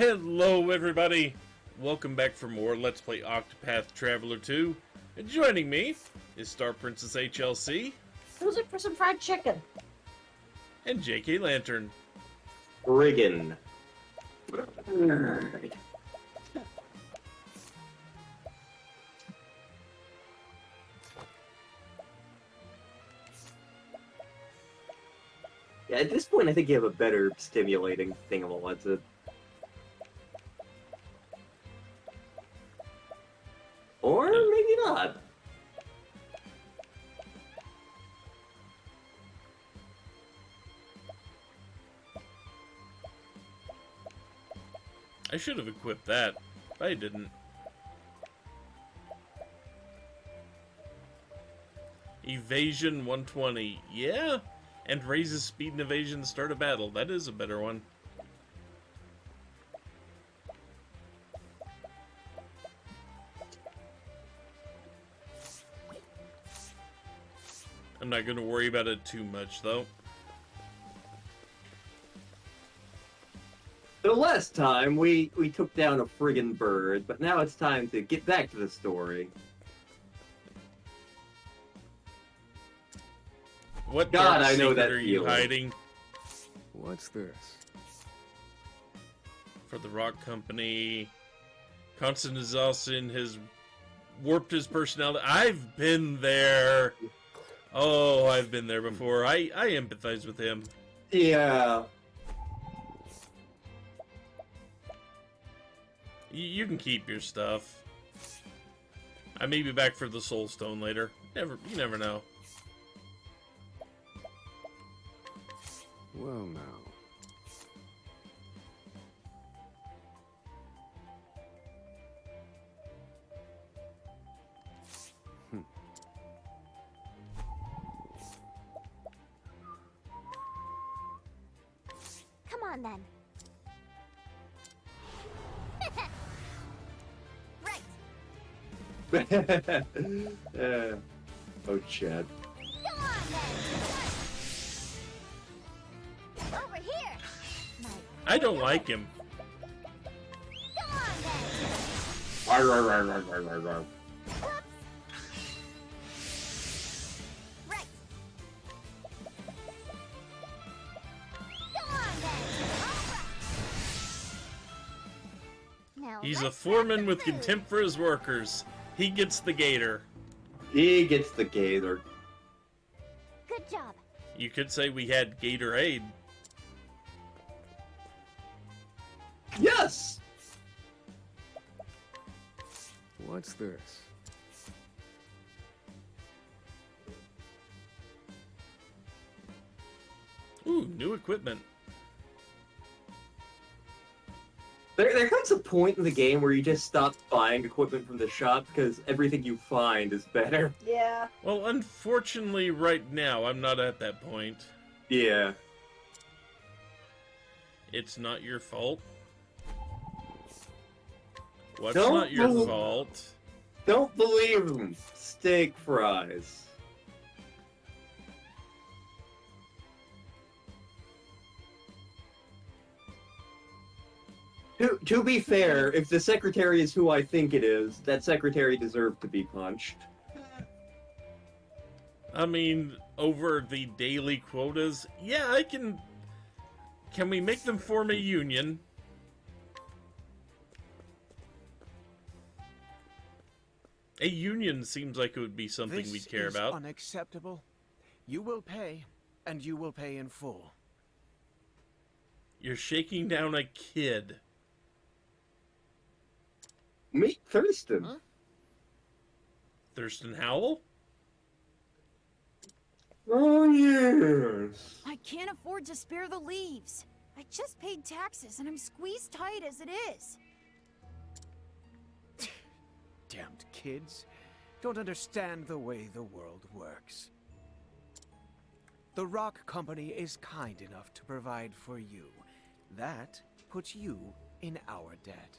Hello everybody! Welcome back for more Let's Play Octopath Traveler 2. And joining me is StarPrincessHLC. Who's it for some fried chicken? And JKLantern. Friggin'. Yeah, at this point I think you have a better stimulating thingamaletza. Or maybe not. I should have equipped that, but I didn't. Evasion 120. Yeah? And raises speed and evasion to start a battle. That is a better one. I'm not going to worry about it too much, though. So last time, we took down a friggin' bird, but now it's time to get back to the story. What God, dark I know secret that are you feeling. hiding? What's this? For the Roque Company. Constant Exhaustion has warped his personality. I've been there. Oh, I've been there before. I empathize with him. Yeah. You can keep your stuff. I may be back for the Soul Stone later. You never know. Well, now. Come on, then. Right. Oh, Chad. Come on, then. Over here. I don't like him. Come on, then. Arr, arr, arr, arr, arr, arr, arr. Right. Come on, then. All right. Now He's a let's foreman have with the food. contempt for his workers. He gets the gator. He gets the gator. Good job. You could say we had Gatorade. Yes! What's this? Ooh, new equipment. There comes a point in the game where you just stop buying equipment from the shop because everything you find is better. Yeah. Well, unfortunately, right now, I'm not at that point. Yeah. It's not your fault. What's Don't not your believe- fault? Don't believe them. Steak fries. To be fair, if the secretary is who I think it is, that secretary deserved to be punched. I mean, over the daily quotas, yeah, I can... Can we make them form a union? A union seems like it would be something This we'd care is about. unacceptable. You will pay, and you will pay in full. You're shaking down a kid. Meet Thurston. Huh? Thurston Howell? Oh, yes. I can't afford to spare the leaves. I just paid taxes and I'm squeezed tight as it is. Damned kids. Don't understand the way the world works. The Roque Company is kind enough to provide for you. That puts you in our debt.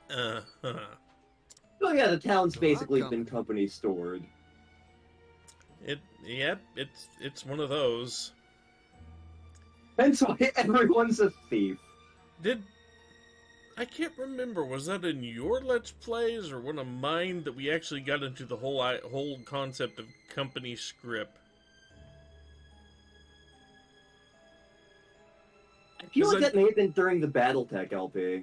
Uh-huh. Oh yeah, the town's The basically Roque been company stored. Yep, it's one of those. That's why everyone's a thief. I can't remember, was that in your Let's Plays or one of mine that we actually got into the whole concept of company script? I feel like that may have been during the BattleTech LP.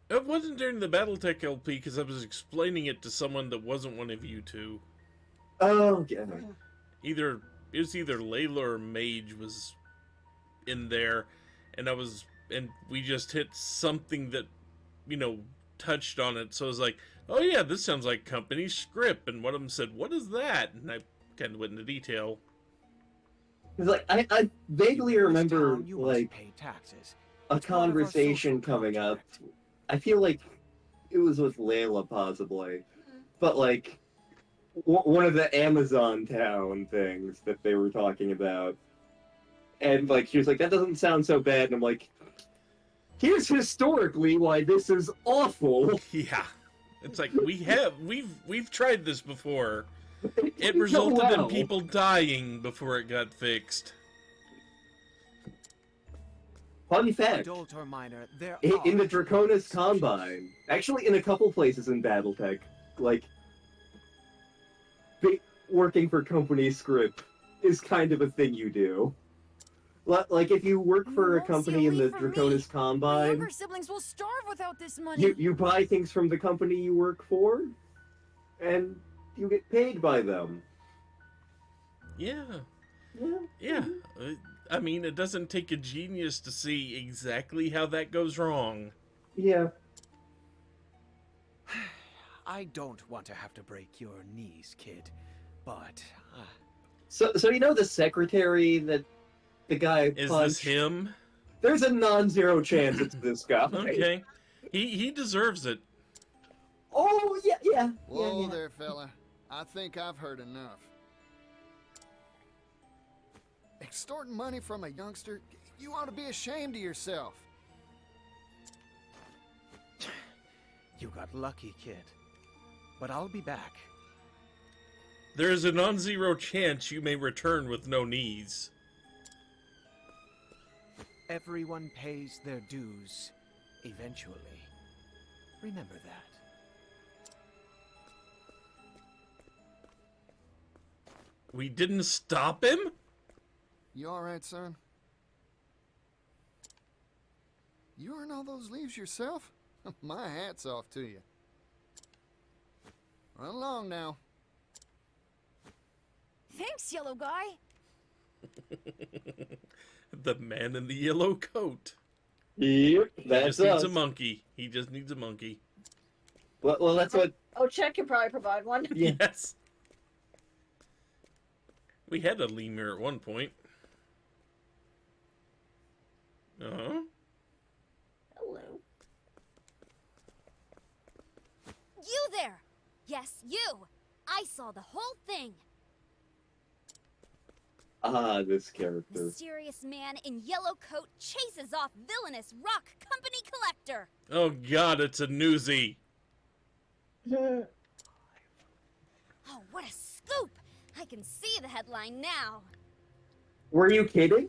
It wasn't during the BattleTech LP because I was explaining it to someone that wasn't one of you two. Oh, okay. It was either Layla or Mage was in there, and we just hit something that, touched on it. So I was like, oh yeah, this sounds like company script. And one of them said, what is that? And I kind of went into detail. It's like, I vaguely remember, You must like, pay taxes. a It's part of our conversation social coming up. contract. I feel like it was with Layla, possibly. But, like, one of the Amazon town things that they were talking about. And, like, she was like, that doesn't sound so bad. And I'm like, here's historically why this is awful. Yeah. It's like, we've tried this before. It didn't go resulted in well. people dying before it got fixed. Fun fact. Adult or minor, there In the are Draconis exceptions. Combine, actually in a couple places in BattleTech, like, working for company script is kind of a thing you do. Like, if you work for a Won't see a company in the leaf from me. Draconis My Combine, younger siblings will starve without this money. you buy things from the company you work for, and you get paid by them. Yeah. Yeah. Yeah. I mean, it doesn't take a genius to see exactly how that goes wrong. Yeah. I don't want to have to break your knees, kid, but So the secretary that the guy Is punched? this him? There's a non-zero chance it's this guy. Okay. He deserves it. Oh, yeah. Whoa yeah. there, fella. I think I've heard enough. Extorting money from a youngster? You ought to be ashamed of yourself. you got lucky, kid. But I'll be back. There is a non-zero chance you may return with no knees. Everyone pays their dues eventually. Remember that. We didn't stop him? You alright, son? You earn all those leaves yourself? My hat's off to you. Run along now. Thanks, yellow guy. The man in the yellow coat. Yep, He that's just needs us. a monkey. He just needs a monkey. Well, that's what. Oh, Chet can probably provide one. Yeah. Yes. We had a lemur at one point. Uh-huh. Hello. You there! Yes, you! I saw the whole thing! Ah, this character. Mysterious man in yellow coat chases off villainous rock company collector! Oh god, it's a newsie. Oh, what a scoop! I can see the headline now. Were you kidding?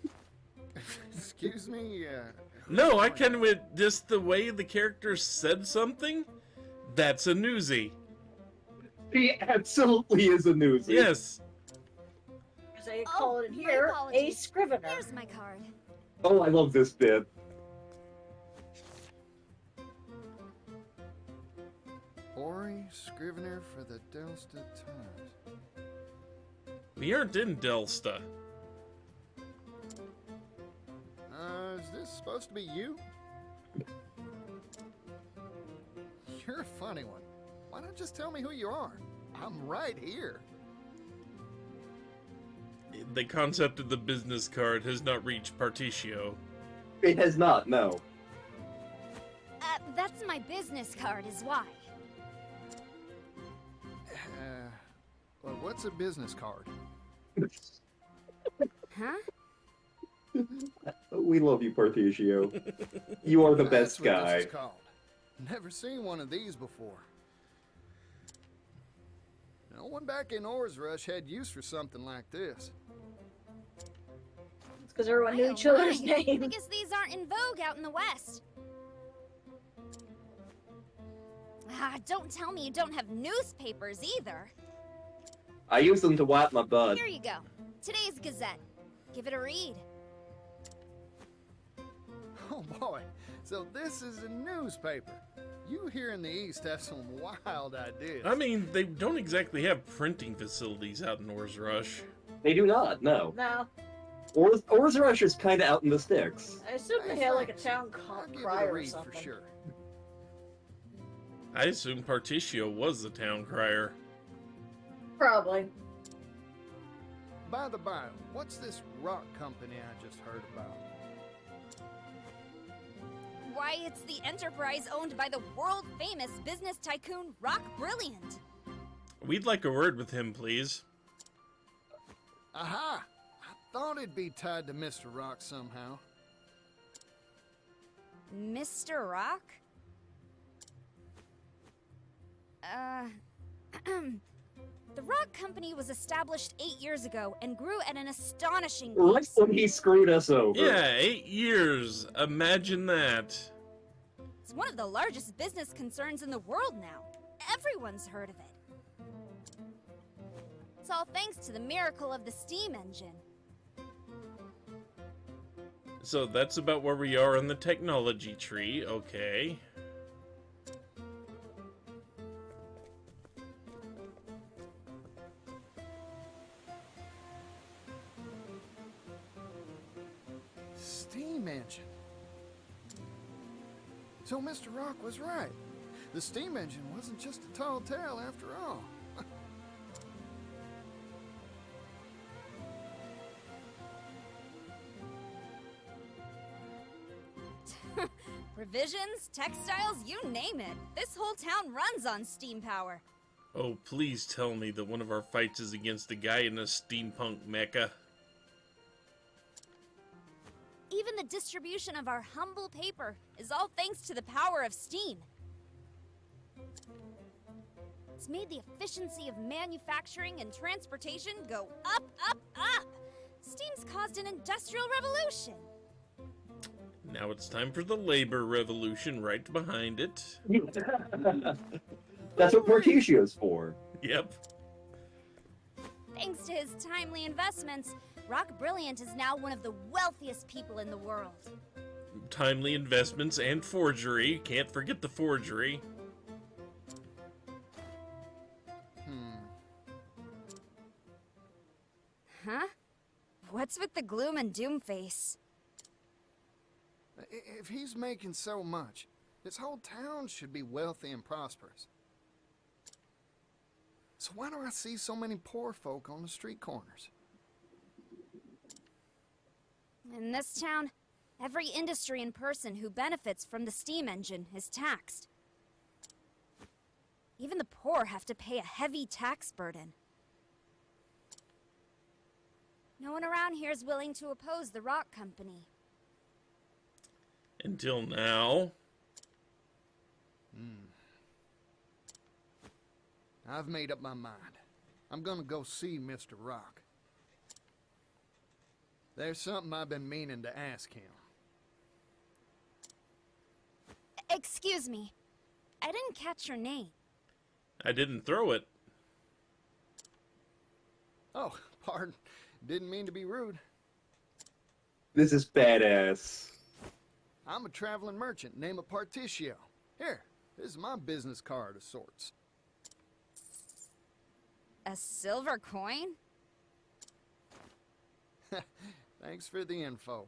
Excuse me, No, I can with just the way the character said something. That's a newsie. He absolutely is a newsie. Yes. As they Oh, call it my here, a apologies. scrivener. Here's my card. Oh, I love this bit. Ori Scrivener for the Delsta Times. We aren't in Delsta. Is this supposed to be you? You're a funny one. Why not just tell me who you are? I'm right here. The concept of the business card has not reached Particio. It has not, no. That's my business card is why. Well, what's a business card? Huh? We love you, Particio. You are the That's best what this guy. is called. Never seen one of these before. No one back in Or's Rush had use for something like this. because everyone knew Oh, each other's my. I names. guess these aren't in vogue out in the West. Ah, don't tell me you don't have newspapers either. I use them to wipe my butt. Here you go. Today's Gazette. Give it a read. Oh boy, so this is a newspaper. You here in the East have some wild ideas. I mean, they don't exactly have printing facilities out in Ors Rush. They do not, no. No, Ors Rush is kind of out in the sticks. I assume they Hey, had like a thanks. town I'll give it crier a or read something. for sure. I assume Particio was the town crier. Probably. By the by, what's this rock company I just heard about? Why, it's the enterprise owned by the world-famous business tycoon Roque Brilliant. We'd like a word with him, please. Aha! I thought it'd be tied to Mr. Rock somehow. Mr. Rock? The Rock Company was established 8 years ago and grew at an astonishing Right pace. when he screwed us over. Yeah, 8 years. Imagine that. It's one of the largest business concerns in the world now. Everyone's heard of it. It's all thanks to the miracle of the steam engine. So that's about where we are in the technology tree, okay. Steam engine. So Mr. Rock was right. The steam engine wasn't just a tall tale after all. Provisions, textiles, you name it. This whole town runs on steam power. Oh, please tell me that one of our fights is against a guy in a steampunk mecha. Even the distribution of our humble paper is all thanks to the power of steam. It's made the efficiency of manufacturing and transportation go up, up, up. Steam's caused an industrial revolution. Now it's time for the labor revolution right behind it. That's what Porticio's for. Yep. Thanks to his timely investments, Roque Brilliant is now one of the wealthiest people in the world. Timely investments and forgery. Can't forget the forgery. Huh? What's with the gloom and doom face? If he's making so much, this whole town should be wealthy and prosperous. So why do I see so many poor folk on the street corners? In this town, every industry and person who benefits from the steam engine is taxed. Even the poor have to pay a heavy tax burden. No one around here is willing to oppose the Rock Company. Until now. I've made up my mind. I'm gonna go see Mr. Rock. There's something I've been meaning to ask him. Excuse me. I didn't catch your name. I didn't throw it. Oh, pardon. Didn't mean to be rude. This is badass. I'm a traveling merchant named Particio. Here, this is my business card of sorts. A silver coin? Thanks for the info.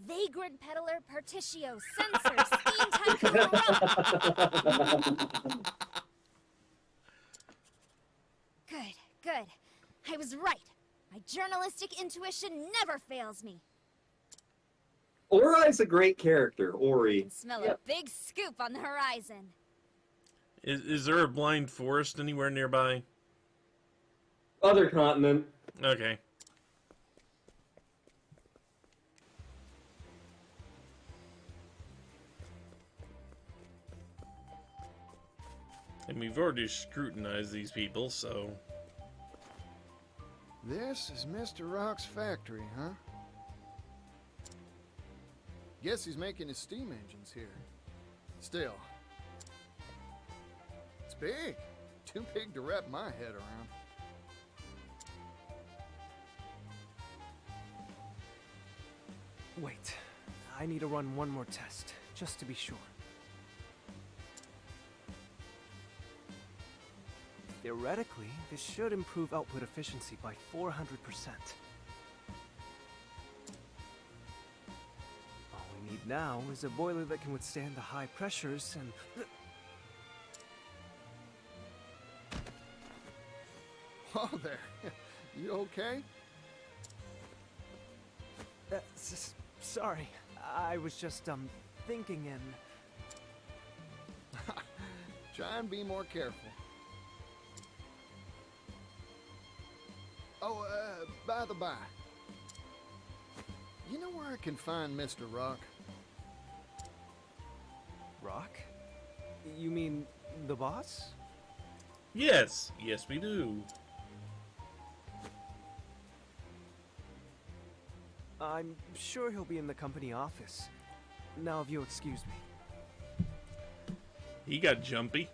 Vagrant peddler, Particio, censor, steam tycoon, Roque. Good, good. I was right. My journalistic intuition never fails me. Ori's a great character, I Ori. can smell Yep. a big scoop on the horizon. Is there a blind forest anywhere nearby? Other continent. Okay. And we've already scrutinized these people, so... This is Mr. Rock's factory, huh? Guess he's making his steam engines here. Still, it's big. Too big to wrap my head around. Wait, I need to run one more test, just to be sure. Theoretically, this should improve output efficiency by 400%. All we need now is a boiler that can withstand the high pressures and... Oh, there. You okay? Sorry, I was just, thinking and... Try and be more careful. Oh, by the by. You know where I can find Mr. Rock? Rock? You mean the boss? Yes, yes we do. I'm sure he'll be in the company office. Now, if you'll excuse me. He got jumpy.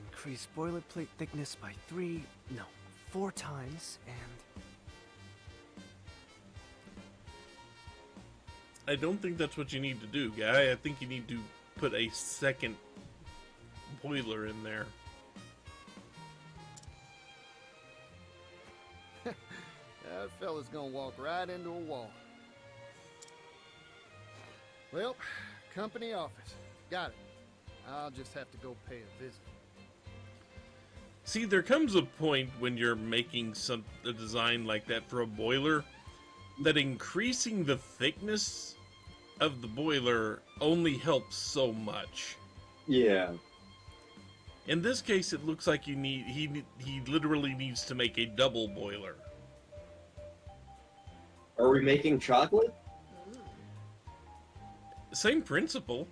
Increase boilerplate thickness by 4 times, and... I don't think that's what you need to do, guy. I think you need to put a second boiler in there. That fella's gonna walk right into a wall. Well, company office. Got it. I'll just have to go pay a visit. See, there comes a point when you're making a design like that for a boiler that increasing the thickness of the boiler only helps so much. Yeah. In this case, it looks like he literally needs to make a double boiler. Are we making chocolate? Same principle.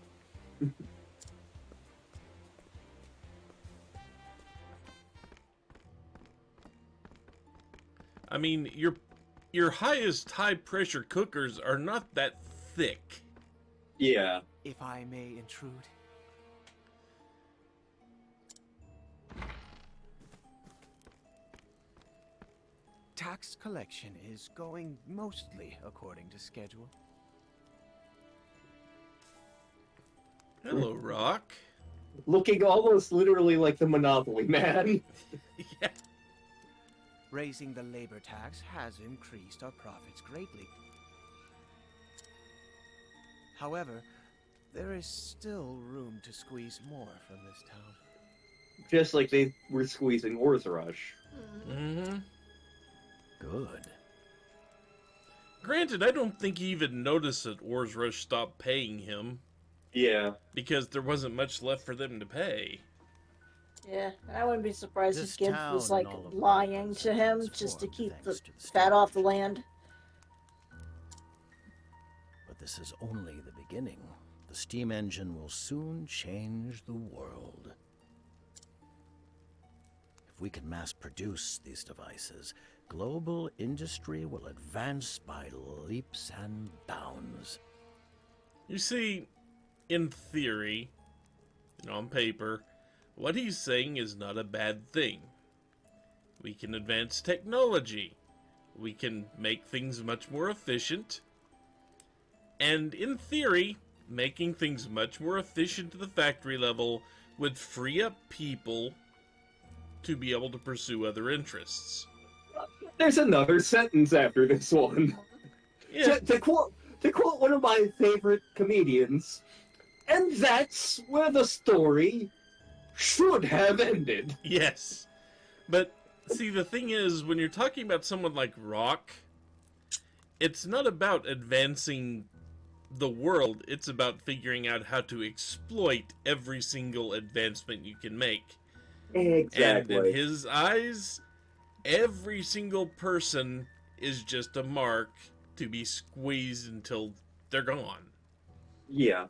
I mean, your highest high pressure cookers are not that thick. Yeah. If I may intrude. Tax collection is going mostly according to schedule. Hello, Rock. Looking almost literally like the Monopoly Man. Yeah. Raising the labor tax has increased our profits greatly. However, there is still room to squeeze more from this town. Just like they were squeezing Ores Rush. Mm-hmm. Good. Granted, I don't think he even noticed that Ores Rush stopped paying him. Yeah. Because there wasn't much left for them to pay. Yeah, I wouldn't be surprised This if Gibbs town was and like all of lying Rockland's to him was just to formed keep the thanks to the fat off the steam land. But this is only the beginning. The steam engine will soon change the world. If we can mass produce these devices, global industry will advance by leaps and bounds. You see, in theory, and on paper, what he's saying is not a bad thing. We can advance technology. We can make things much more efficient. And in theory, making things much more efficient to the factory level would free up people to be able to pursue other interests. There's another sentence after this one. Yeah. To quote one of my favorite comedians, and that's where the story should have ended. Yes. But, see, the thing is, when you're talking about someone like Roque, it's not about advancing the world, it's about figuring out how to exploit every single advancement you can make. Exactly. And in his eyes, every single person is just a mark to be squeezed until they're gone. Yeah.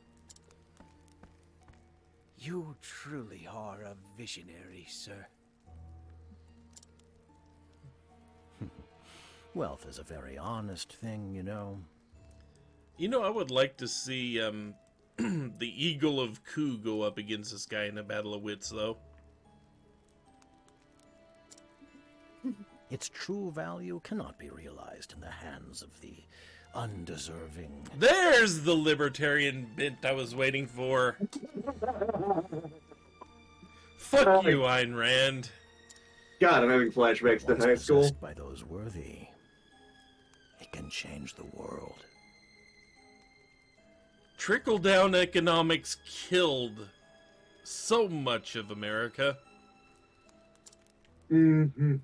You truly are a visionary, sir. Wealth is a very honest thing, you know. You know, I would like to see the Eagle of Ku go up against this guy in a battle of wits, though. Its true value cannot be realized in the hands of the undeserving. There's the libertarian bent I was waiting for. Fuck you, Ayn Rand. God, I'm having flashbacks to Once high school. possessed by those worthy, it can change the world. Trickle-down economics killed so much of America. Mm-hmm.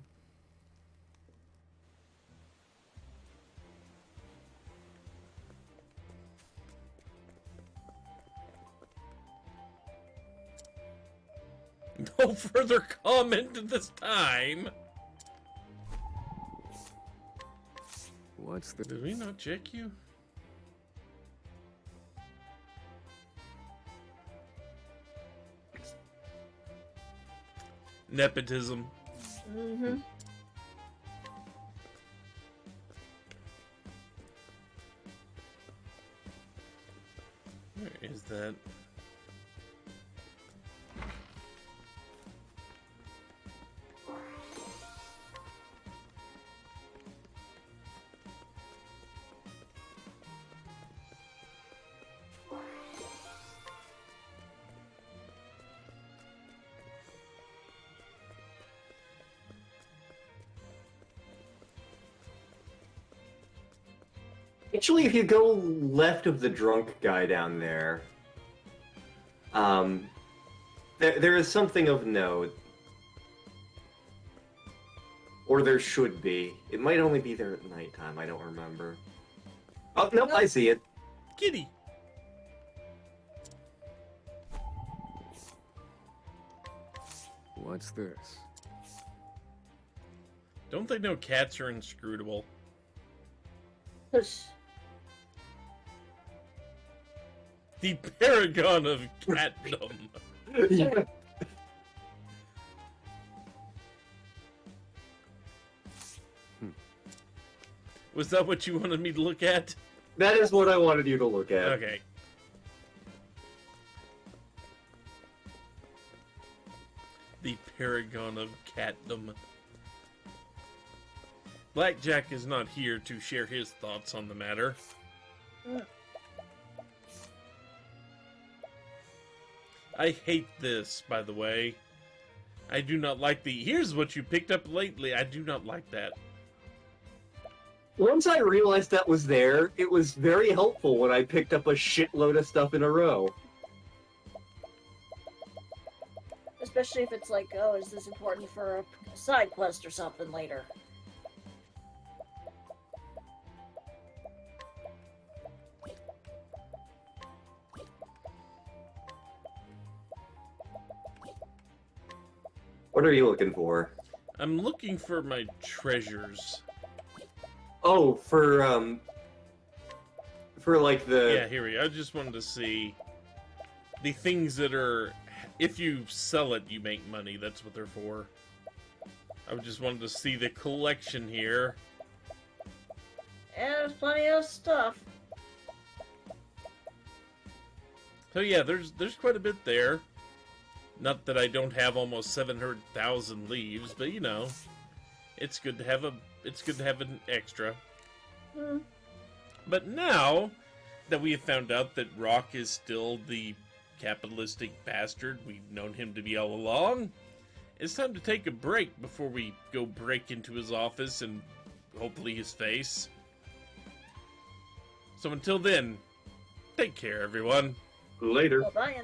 No further comment at this time. What's the... Did we not check you? Nepotism. Mm-hmm. Where is that? Actually, if you go left of the drunk guy down there, there is something of note. Or there should be. It might only be there at nighttime, I don't remember. Oh, nope, I see it. Kitty. What's this? Don't they know cats are inscrutable? Push. The paragon of catdom. Yeah. Was that what you wanted me to look at? That is what I wanted you to look at. Okay. The paragon of catdom. Blackjack is not here to share his thoughts on the matter. I hate this, by the way. I do not like the, here's what you picked up lately. I do not like that. Once I realized that was there, it was very helpful when I picked up a shitload of stuff in a row. Especially if it's like, oh, is this important for a side quest or something later? What are you looking for? I'm looking for my treasures. Oh, for like the... Yeah, here we go. I just wanted to see the things that are, if you sell it, you make money. That's what they're for. I just wanted to see the collection here. And there's plenty of stuff. So yeah, there's quite a bit there. Not that I don't have almost 700,000 leaves, but you know, it's good to have an extra. But now that we have found out that Roque is still the capitalistic bastard we've known him to be all along, it's time to take a break before we go break into his office and hopefully his face. So until then, take care, everyone. Later. Bye-bye.